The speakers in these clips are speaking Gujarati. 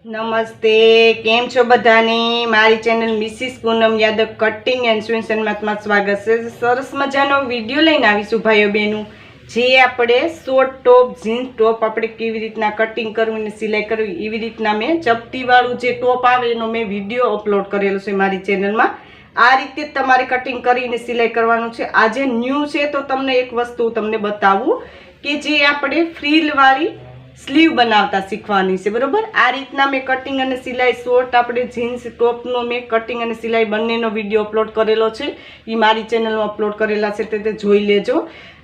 નમસ્તે, કેમ છો બધાની? મારી channel Mrs Poonam Yadav cutting and સ્વિન્સનમાં તમારું સ્વાગત છે. સરસ મજાનો વિડીયો લઈને આવીશું ભાઈઓ બહેનો, જે આપણે શોર્ટ ટોપ જીન્સ ટોપ આપણે કેવી રીતના કટિંગ કરવું અને સિલાઈ કરવી, એવી રીતના મેં ચપટીવાળું જે ટોપ આવે એનો મેં વિડીયો અપલોડ કરેલો છે મારી ચેનલમાં. આ રીતે તમારે કટિંગ કરીને સિલાઈ કરવાનું છે. આજે ન્યૂ છે તો તમને એક વસ્તુ તમને બતાવું કે જે આપણે ફ્રીલવાળી સ્લીવ બનાવતા શીખવાની છે, બરોબર? આ રીતના મેં કટિંગ અને સિલાઈ શોર્ટ આપણે જીન્સ ટોપનો મેં કટિંગ અને સિલાઈ બંનેનો વિડીયો અપલોડ કરેલો છે. એ મારી ચેનલમાં અપલોડ કરેલા છે, તે જોઈ લેજો.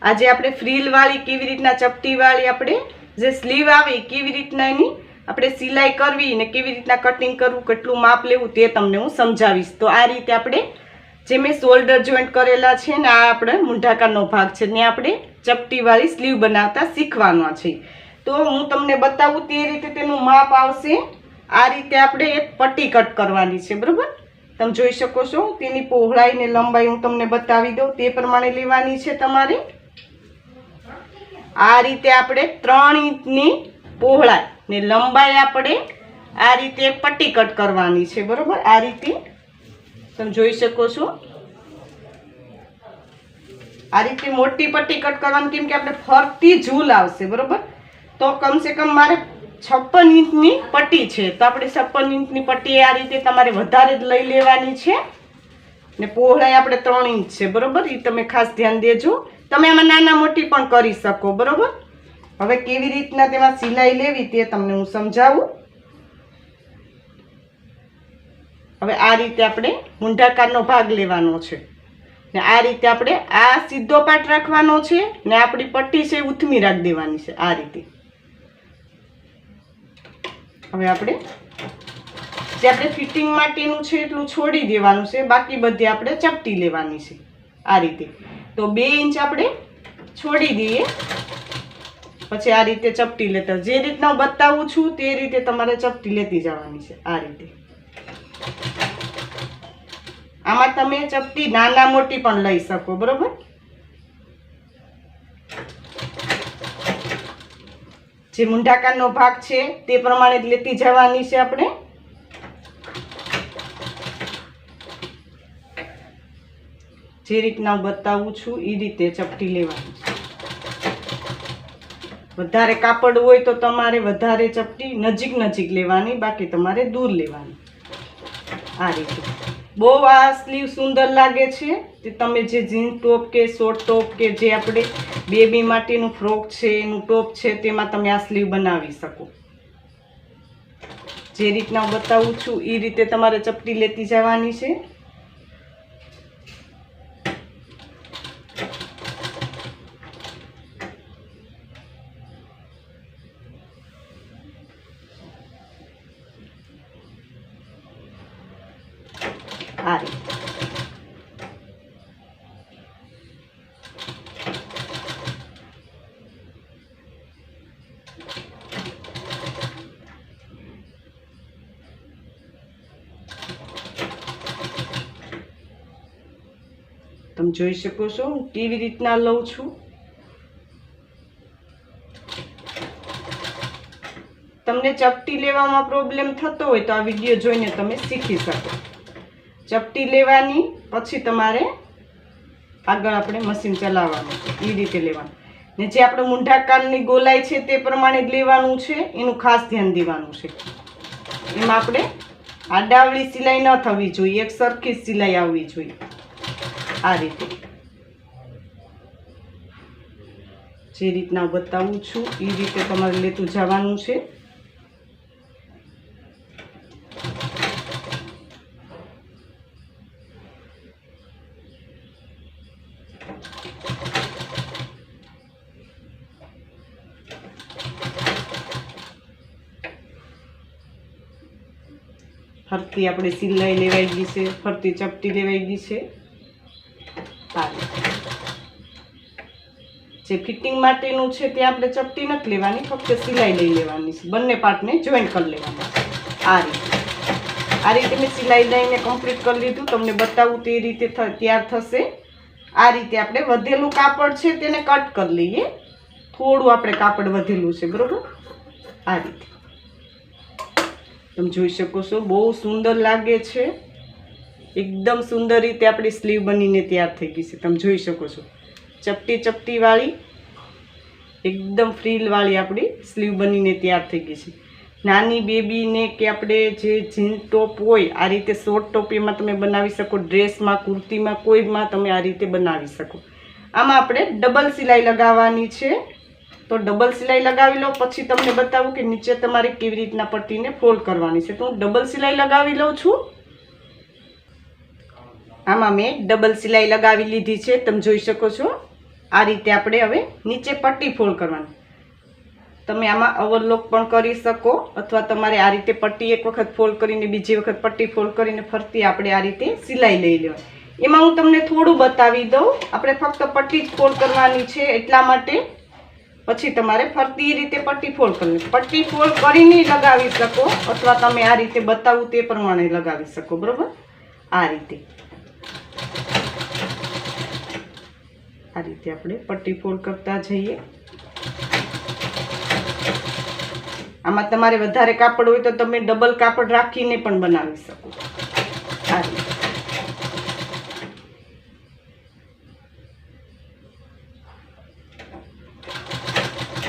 આજે આપણે ફ્રીલવાળી કેવી રીતના ચપટીવાળી આપણે જે સ્લીવ આવે કેવી રીતના એની આપણે સિલાઈ કરવી ને કેવી રીતના કટિંગ કરવું, કેટલું માપ લેવું તે તમને હું સમજાવીશ. તો આ રીતે આપણે જે મેં શોલ્ડર જોઈન્ટ કરેલા છે ને આ આપણે મૂંઢાકારનો ભાગ છે ને આપણે ચપટીવાળી સ્લીવ બનાવતા શીખવાના છે. તો હું તમને બતાવું તે રીતે તેનું માપ આવશે. આ રીતે આપણે એક પટ્ટી કટ કરવાની છે, બરાબર? તમે જોઈ શકો છો તેની પહોળાઈ ને લંબાઈ હું તમને બતાવી દઉં, તે પ્રમાણે લેવાની છે તમારે. આ રીતે આપણે 3 ઇંચની પહોળાઈ ને લંબાઈ આપણે આ રીતે એક પટ્ટી કટ કરવાની છે, બરાબર? આ રીતે તમે જોઈ શકો છો. આ રીતે મોટી પટ્ટી કટ કરવાની, કેમ કે આપણે ફરતી ઝૂલ આવશે, બરાબર? તો કમસે કમ મારે 56 ઇંચની પટ્ટી છે, તો આપણે 56 ઇંચની પટ્ટી આ રીતે તમારે વધારે જ લઈ લેવાની છે ને પહોળાઈ આપણે 3 ઇંચ છે, બરાબર? એ તમે ખાસ ધ્યાન દેજો. તમે આમાં નાના મોટી પણ કરી શકો, બરાબર? હવે કેવી રીતના તેમાં સિલાઈ લેવી તે તમને હું સમજાવું. હવે આ રીતે આપણે મૂંઢાકારનો ભાગ લેવાનો છે ને આ રીતે આપણે આ સીધો પાટ રાખવાનો છે ને આપણી પટ્ટી છે ઉથમી રાખી દેવાની છે આ રીતે. હવે આપણે જે આપણે ફિટિંગ માટેનું છે એટલું છોડી દેવાનું છે, બાકી બધી આપણે ચપટી લેવાની છે આ રીતે. તો 2 ઇંચ આપણે છોડી દઈએ, પછી આ રીતે ચપટી લેતા જે રીતના હું બતાવું છું તે રીતે તમારે ચપટી લેતી જવાની છે આ રીતે. આમાં તમે ચપટી નાના મોટી પણ લઈ શકો, બરોબર? જે મૂંઢાકારનો ભાગ છે તે પ્રમાણે જ લેતી જવાની છે આપણે. જે રીતના હું બતાવું છું એ રીતે ચપટી લેવાની છે. વધારે કાપડ હોય તો તમારે વધારે ચપટી નજીક લેવાની, બાકી તમારે દૂર લેવાની આ રીતે. બહુ આ સ્લીવ સુંદર લાગે છે. તે તમે જે જીન્સ ટોપ કે શોર્ટ ટોપ કે જે આપણે બેબી માટેનું ફ્રોક છે એનું ટોપ છે તેમાં તમે આ સ્લીવ બનાવી શકો. જે રીતના હું બતાવું છું એ રીતે તમારે ચપટી લેતી જવાની છે. આ રીતે તમે જોઈ શકો છો હું કેવી રીતના લઉં છું. તમને ચપટી લેવામાં પ્રોબ્લેમ થતો હોય તો આ વિડીયો જોઈને તમે શીખી શકો. ચપટી લેવાની પછી તમારે આગળ આપણે મશીન ચલાવવાનું છે એ રીતે લેવાનું ને જે આપણે મૂંઢાકારની ગોલાઈ છે તે પ્રમાણે જ લેવાનું છે. એનું ખાસ ધ્યાન દેવાનું છે. એમાં આપણે આડાવળી સિલાઈ ન થવી જોઈએ, એક સરખી સિલાઈ આવવી જોઈએ આ રીતે. જે રીતના બતાવું છું એ રીતે તમારે લેતું જવાનું છે. ફરતી આપણે સિલાઈ લેવાઈ ગઈ છે, ફરતી ચપટી લેવાઈ ગઈ છે. જે ફિટિંગ માટેનું છે તે આપણે ચપટી નથી લેવાની, ફક્ત સિલાઈ લઈ લેવાની છે. બંને પાર્ટને જોઈન્ટ કરી લેવાના છે આ રીતે મેં સિલાઈ લઈને કમ્પ્લીટ કરી લીધું. તમને બતાવું તે રીતે તૈયાર થશે. આ રીતે આપણે વધેલું કાપડ છે તેને કટ કરી લઈએ. થોડું આપણે કાપડ વધેલું છે, બરોબર. આ રીતે તમે જોઈ શકો છો, બહુ સુંદર લાગે છે. એકદમ સુંદર રીતે આપણી સ્લીવ બનીને તૈયાર થઈ ગઈ છે. તમે જોઈ શકો છો, ચપટી ચપટી વાળી, એકદમ ફ્રીલ વાળી આપણી સ્લીવ બનીને તૈયાર થઈ ગઈ છે. નાની બેબીને કે આપણે જે જીન્સ ટોપ હોય આ રીતે શોર્ટ ટોપ એમાં તમે બનાવી શકો, ડ્રેસમાં, કુર્તીમાં, કોઈમાં તમે આ રીતે બનાવી શકો. આમાં આપણે ડબલ સિલાઈ લગાવવાની છે. તો ડબલ સિલાઈ લગાવી લો, પછી તમને બતાવું કે નીચે તમારે કેવી રીતના પટ્ટીને ફોલ્ડ કરવાની છે. તો હું ડબલ સિલાઈ લગાવી લઉં છું. આમાં મેં ડબલ સિલાઈ લગાવી લીધી છે. તમે જોઈ શકો છો, આ રીતે આપણે હવે નીચે પટ્ટી ફોલ્ડ કરવાની. તમે આમાં ઓવરલોક પણ કરી શકો, અથવા તમારે આ રીતે પટ્ટી એક વખત ફોલ્ડ કરીને બીજી વખત પટ્ટી ફોલ્ડ કરીને ફરતી આપણે આ રીતે સિલાઈ લઈ લેવાની. એમાં હું તમને થોડું બતાવી દઉં. આપણે ફક્ત પટ્ટી જ ફોલ્ડ કરવાની છે એટલા માટે. પછી તમારે ફરતી રીતે પટ્ટી ફોલ્ડ કરવી. પટ્ટી ફોલ્ડ કરીને લગાવી શકો, અથવા તમે આ રીતે બતાવું તે પ્રમાણે લગાવી શકો, બરોબર. આ રીતે આપણે પટ્ટી ફોલ્ડ કરતા જઈએ. આમાં તમારે વધારે કાપડ હોય તો તમે ડબલ કાપડ રાખીને પણ બનાવી શકો. આ રીતે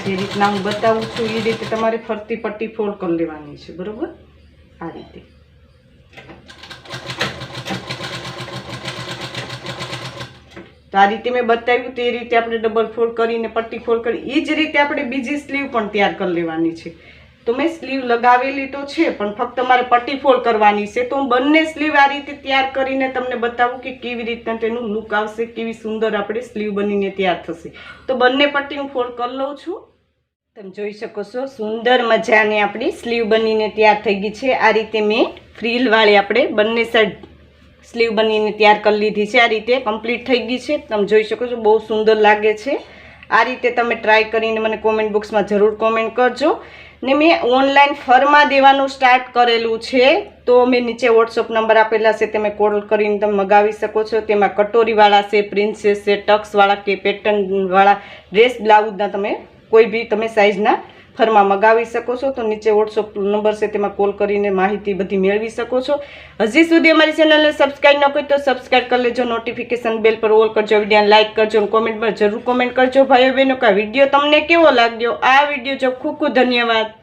જે રીતના હું બતાવું છું એ રીતે તમારે ફરતી પટ્ટી ફોલ્ડ કરી લેવાની છે, બરોબર. આ રીતે તો આ રીતે મેં બતાવ્યું તે રીતે આપણે ડબલ ફોલ્ડ કરીને પટ્ટી ફોલ્ડ કરી, એ જ રીતે આપણે બીજી સ્લીવ પણ તૈયાર કરી લેવાની છે. તો મેં સ્લીવ લગાવેલી તો છે, પણ ફક્ત મારે પટ્ટી ફોલ્ડ કરવાની છે. તો હું બંને સ્લીવ આ રીતે તૈયાર કરીને તમને બતાવું કે કેવી રીતના તેનું લુક આવશે, કેવી સુંદર આપણે સ્લીવ બનીને તૈયાર થશે. તો બંને પટ્ટી હું ફોલ્ડ કરી લઉં છું. તમે જોઈ શકો છો, સુંદર મજાની આપણી સ્લીવ બનીને તૈયાર થઈ ગઈ છે. આ રીતે મેં ફ્રીલવાળી આપણે બંને સાઈડ સ્લીવ બનીને તૈયાર કરી લીધી છે. આ રીતે કમ્પ્લીટ થઈ ગઈ છે. તમે જોઈ શકો છો, બહુ સુંદર લાગે છે. આ રીતે તમે ટ્રાય કરીને મને કોમેન્ટ બોક્સમાં જરૂર કોમેન્ટ કરજો. ને મેં ઓનલાઈન ફરમાં દેવાનું સ્ટાર્ટ કરેલું છે. તો મેં નીચે વોટ્સઅપ નંબર આપેલા છે, તમે કોલ કરીને તમે મગાવી શકો છો. તેમાં કટોરીવાળા છે, પ્રિન્સેસ છે, ટક્સવાળા કે પેટર્નવાળા ડ્રેસ બ્લાઉઝના તમે કોઈ બી તમે સાઇઝના ફરમાં મગાવી શકો છો. તો નીચે વોટ્સઅપ નંબર છે, તેમાં કોલ કરીને માહિતી બધી મેળવી શકો છો. હજી સુધી અમારી ચેનલને સબસ્ક્રાઈબ ન કરી તો સબસ્ક્રાઈબ કરી લેજો. નોટિફિકેશન બેલ પર ઓલ કરજો. વિડીયોને લાઇક કરજો. કોમેન્ટમાં જરૂર કોમેન્ટ કરજો ભાઈઓ બહેનો કે આ વિડીયો તમને કેવો લાગ્યો. આ વિડીયો જો ખૂબ ખૂબ ધન્યવાદ.